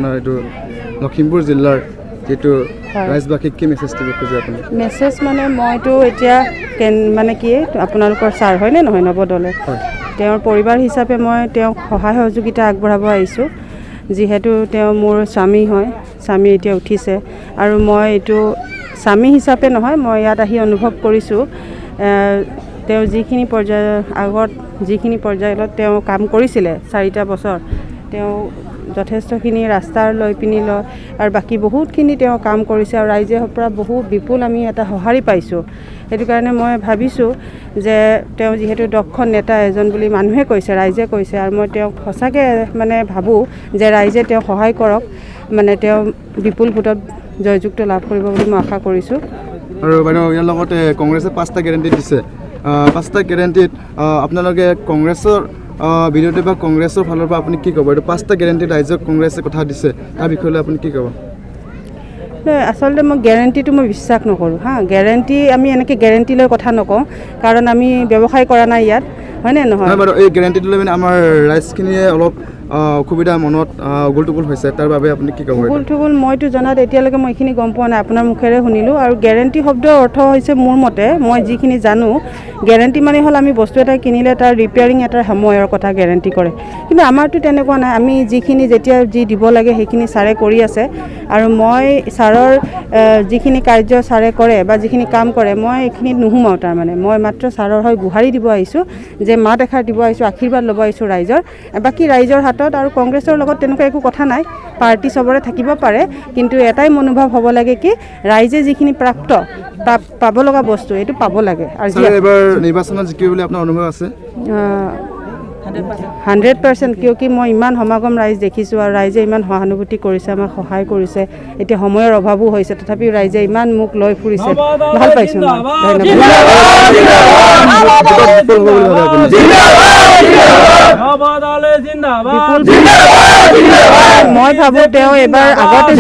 আপোনাৰ এইটো লখিমপুৰ জিলাৰ যেটো ৰাইজবাসীক কি মেছেজ দিব খোজে আপুনি? মেছেজ মানে মইতো এতিয়া মানে কি আপোনালোকৰ ছাৰ হয়নে নহয় নৱদলে তেওঁৰ পৰিবাৰ হিচাপে মই তেওঁক সহায় সহযোগিতা আগবঢ়াব আহিছোঁ যিহেতু তেওঁ মোৰ স্বামী হয় স্বামী এতিয়া উঠিছে আৰু মই এইটো স্বামী হিচাপে নহয় মই ইয়াত আহি অনুভৱ কৰিছোঁ তেওঁ যিখিনি আগত যিখিনি পৰ্যায়ত তেওঁ কাম কৰিছিলে 4টা বছৰ তেওঁ যথেষ্টখিনি ৰাস্তাৰ লৈ পিনি লয় আৰু বাকী বহুতখিনি তেওঁ কাম কৰিছে আৰু ৰাইজে পৰা বহু বিপুল আমি এটা সঁহাৰি পাইছোঁ সেইটো কাৰণে মই ভাবিছোঁ যে তেওঁ যিহেতু দক্ষ নেতা এজন বুলি মানুহে কৈছে ৰাইজে কৈছে আৰু মই তেওঁক সঁচাকৈ মানে ভাবোঁ যে ৰাইজে তেওঁক সহায় কৰক মানে তেওঁ বিপুল ভোটত জয়যুক্ত লাভ কৰিব বুলি মই আশা কৰিছোঁ। আৰু বাইদেউ ইয়াৰ লগতে কংগ্ৰেছে 5টা গেৰাণ্টি দিছে 5টা গেৰাণ্টিত আপোনালোকে কংগ্ৰেছৰ বিৰোধী বা কংগ্ৰেছৰ ফালৰ পৰা আপুনি কি ক'ব? এইটো 5টা গেৰাণ্টি ৰাইজক কংগ্ৰেছে কথা দিছে তাৰ বিষয়ে আপুনি কি ক'ব? আচলতে মই গেৰাণ্টিটো মই বিশ্বাস নকৰোঁ গেৰাণ্টি আমি এনেকৈ গেৰাণ্টি লৈ কথা নকওঁ কাৰণ আমি ব্যৱসায় কৰা নাই ইয়াত হয়নে নহয় বাৰু এই গেৰাণ্টিটো লৈ মানে আমাৰ ৰাইজখিনিয়ে অলপ অসুবিধা মনত উগুল-টুগুল হৈছে তাৰ বাবে আপুনি কি ক'ব? উগুল-টুগুল মইতো জনাত এতিয়ালৈকে মই এইখিনি গম পোৱা নাই আপোনাৰ মুখেৰে শুনিলোঁ আৰু গেৰাণ্টি শব্দৰ অৰ্থ হৈছে মোৰ মতে মই যিখিনি জানো গেৰাণ্টি মানে হ'ল আমি বস্তু এটা কিনিলে তাৰ ৰিপেয়াৰিং এটা সময়ৰ কথা গেৰাণ্টি কৰে কিন্তু আমাৰতো তেনেকুৱা নাই আমি যিখিনি যেতিয়া যি দিব লাগে সেইখিনি ছাৰে কৰি আছে আৰু মই ছাৰৰ যিখিনি কাৰ্য ছাৰে কৰে বা যিখিনি কাম কৰে মই এইখিনিত নোসোমাওঁ তাৰমানে মই মাত্ৰ ছাৰৰ হৈ গুহাৰি দিব আহিছোঁ যে মাত এষাৰ দিব আহিছোঁ আশীৰ্বাদ ল'ব আহিছোঁ ৰাইজৰ বাকী ৰাইজৰ হাতত আৰু কংগ্ৰেছৰ লগত তেনেকুৱা একো কথা নাই পাৰ্টি চবৰে থাকিব পাৰে কিন্তু এটাই মনোভাৱ হ'ব লাগে কি ৰাইজে যিখিনি প্ৰাপ্ত পাব লগা বস্তু এইটো পাব লাগে আৰু এবাৰ নিৰ্বাচনত জিকিব বুলি আপোনাৰ অনুভৱ আছে 100% কিয় মই ইমান সমাগম ৰাইজ দেখিছোঁ আৰু ৰাইজে ইমান সহানুভূতি কৰিছে আমাক সহায় কৰিছে এতিয়া সময়ৰ অভাৱো হৈছে তথাপিও ৰাইজে ইমান মোক লৈ ফুৰিছে ভাল পাইছোঁ মই ভাবোঁ তেওঁ এবাৰ আগতে